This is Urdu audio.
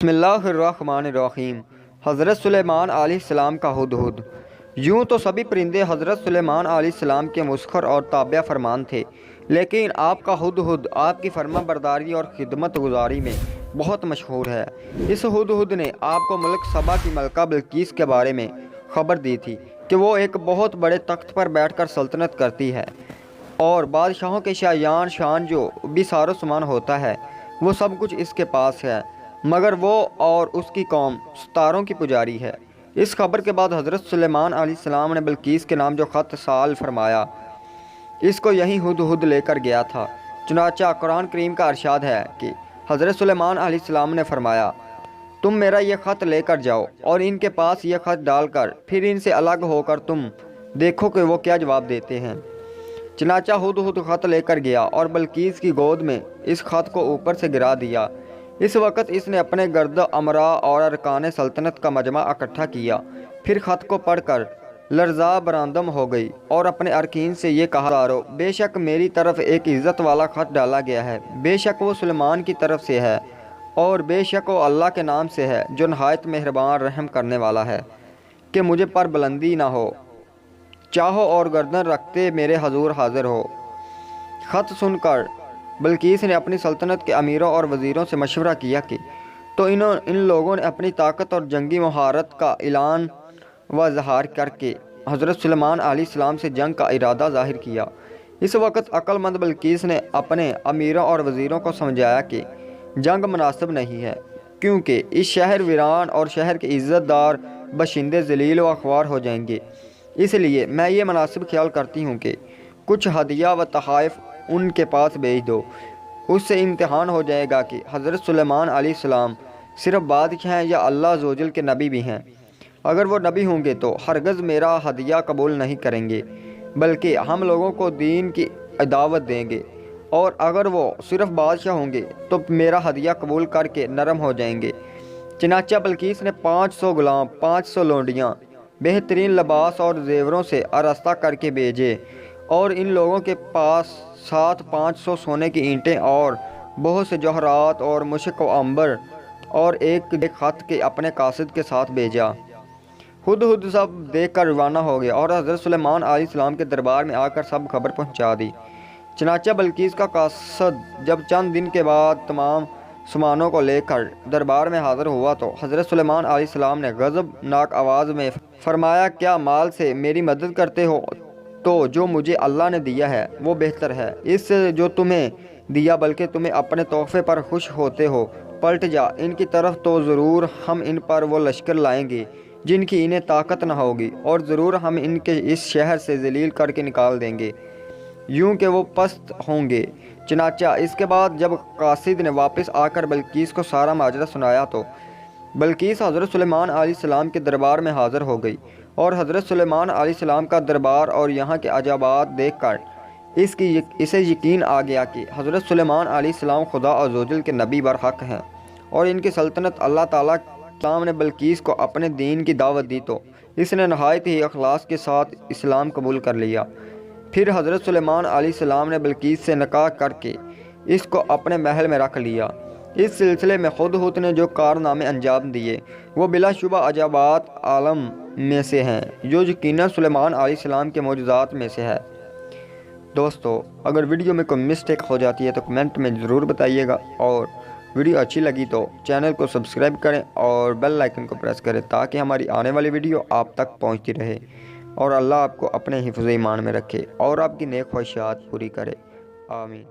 بسم اللہ الرحمن الرحیم۔ حضرت سلیمان علیہ السلام کا ہدہد۔ یوں تو سبھی پرندے حضرت سلیمان علیہ السلام کے مسخر اور تابع فرمان تھے، لیکن آپ کا ہدہد آپ کی فرما برداری اور خدمت گزاری میں بہت مشہور ہے۔ اس ہدہد نے آپ کو ملک سبا کی ملکہ بلقیس کے بارے میں خبر دی تھی کہ وہ ایک بہت بڑے تخت پر بیٹھ کر سلطنت کرتی ہے، اور بادشاہوں کے شان جو بھی سار و سامان ہوتا ہے وہ سب کچھ اس کے پاس ہے، مگر وہ اور اس کی قوم ستاروں کی پجاری ہے۔ اس خبر کے بعد حضرت سلیمان علیہ السلام نے بلقیس کے نام جو خط سال فرمایا، اس کو یہی ہدہد لے کر گیا تھا۔ چنانچہ قرآن کریم کا ارشاد ہے کہ حضرت سلیمان علیہ السلام نے فرمایا، تم میرا یہ خط لے کر جاؤ اور ان کے پاس یہ خط ڈال کر پھر ان سے الگ ہو کر تم دیکھو کہ وہ کیا جواب دیتے ہیں۔ چنانچہ ہدہد خط لے کر گیا اور بلقیس کی گود میں اس خط کو اوپر سے گرا دیا۔ اس وقت اس نے اپنے گرد امراء اور ارکان سلطنت کا مجمع اکٹھا کیا، پھر خط کو پڑھ کر لرزاں براندم ہو گئی اور اپنے ارکین سے یہ کہا، بے شک میری طرف ایک عزت والا خط ڈالا گیا ہے، بے شک وہ سلیمان کی طرف سے ہے، اور بے شک وہ اللہ کے نام سے ہے جو نہایت مہربان رحم کرنے والا ہے، کہ مجھے پر بلندی نہ ہو، چاہو اور گردن رکھتے میرے حضور حاضر ہو۔ خط سن کر بلقیس نے اپنی سلطنت کے امیروں اور وزیروں سے مشورہ کیا کہ تو ان لوگوں نے اپنی طاقت اور جنگی مہارت کا اعلان و اظہار کر کے حضرت سلیمان علیہ السلام سے جنگ کا ارادہ ظاہر کیا۔ اس وقت عقل مند بلقیس نے اپنے امیروں اور وزیروں کو سمجھایا کہ جنگ مناسب نہیں ہے، کیونکہ اس شہر ویران اور شہر کے عزت دار باشندے ذلیل و خوار ہو جائیں گے، اس لیے میں یہ مناسب خیال کرتی ہوں کہ کچھ ہدیہ و تحائف ان کے پاس بھیج دو۔ اس سے امتحان ہو جائے گا کہ حضرت سلیمان علیہ السلام صرف بادشاہ ہیں یا اللہ عزوجل کے نبی بھی ہیں۔ اگر وہ نبی ہوں گے تو ہرگز میرا ہدیہ قبول نہیں کریں گے، بلکہ ہم لوگوں کو دین کی دعوت دیں گے، اور اگر وہ صرف بادشاہ ہوں گے تو میرا ہدیہ قبول کر کے نرم ہو جائیں گے۔ چنانچہ بلقیس نے 500 غلام، 500 لونڈیاں، بہترین لباس اور زیوروں سے آراستہ کر کے بھیجے، اور ان لوگوں کے پاس 500 سونے کی اینٹیں اور بہت سے جوہرات اور مشک و عنبر اور ایک خط کے اپنے قاصد کے ساتھ بھیجا۔ ہدہد سب دیکھ کر روانہ ہو گیا اور حضرت سلیمان علیہ السلام کے دربار میں آ کر سب خبر پہنچا دی۔ چنانچہ بلقیس کا قاصد جب چند دن کے بعد تمام سامانوں کو لے کر دربار میں حاضر ہوا تو حضرت سلیمان علیہ السلام نے غضبناک آواز میں فرمایا، کیا مال سے میری مدد کرتے ہو؟ تو جو مجھے اللہ نے دیا ہے وہ بہتر ہے اس سے جو تمہیں دیا، بلکہ تمہیں اپنے تحفے پر خوش ہوتے ہو۔ پلٹ جا ان کی طرف تو ضرور ہم ان پر وہ لشکر لائیں گے جن کی انہیں طاقت نہ ہوگی، اور ضرور ہم ان کے اس شہر سے ذلیل کر کے نکال دیں گے، یوں کہ وہ پست ہوں گے۔ چنانچہ اس کے بعد جب قاصد نے واپس آ کر بلقیس کو سارا ماجرا سنایا تو بلقیس حضرت سلیمان علیہ السلام کے دربار میں حاضر ہو گئی، اور حضرت سلیمان علیہ السلام کا دربار اور یہاں کے عجائبات دیکھ کر اسے یقین آ گیا کہ حضرت سلیمان علیہ السلام خدا عزوجل کے نبی برحق ہیں، اور ان کی سلطنت اللہ تعالیٰ اسلام نے بلقیس کو اپنے دین کی دعوت دی تو اس نے نہایت ہی اخلاص کے ساتھ اسلام قبول کر لیا۔ پھر حضرت سلیمان علیہ السلام نے بلقیس سے نکاح کر کے اس کو اپنے محل میں رکھ لیا۔ اس سلسلے میں ہدہد نے جو کارنامے انجام دیے وہ بلا شبہ عجائبات عالم میں سے ہیں، جو یقیناً سلیمان علیہ السلام کے معجزات میں سے ہے۔ دوستو، اگر ویڈیو میں کوئی مسٹیک ہو جاتی ہے تو کمنٹ میں ضرور بتائیے گا، اور ویڈیو اچھی لگی تو چینل کو سبسکرائب کریں اور بیل آئیکن کو پریس کریں تاکہ ہماری آنے والی ویڈیو آپ تک پہنچتی رہے، اور اللہ آپ کو اپنے حفظ ایمان میں رکھے اور آپ کی نیک خواہشات پوری کرے۔ آمین۔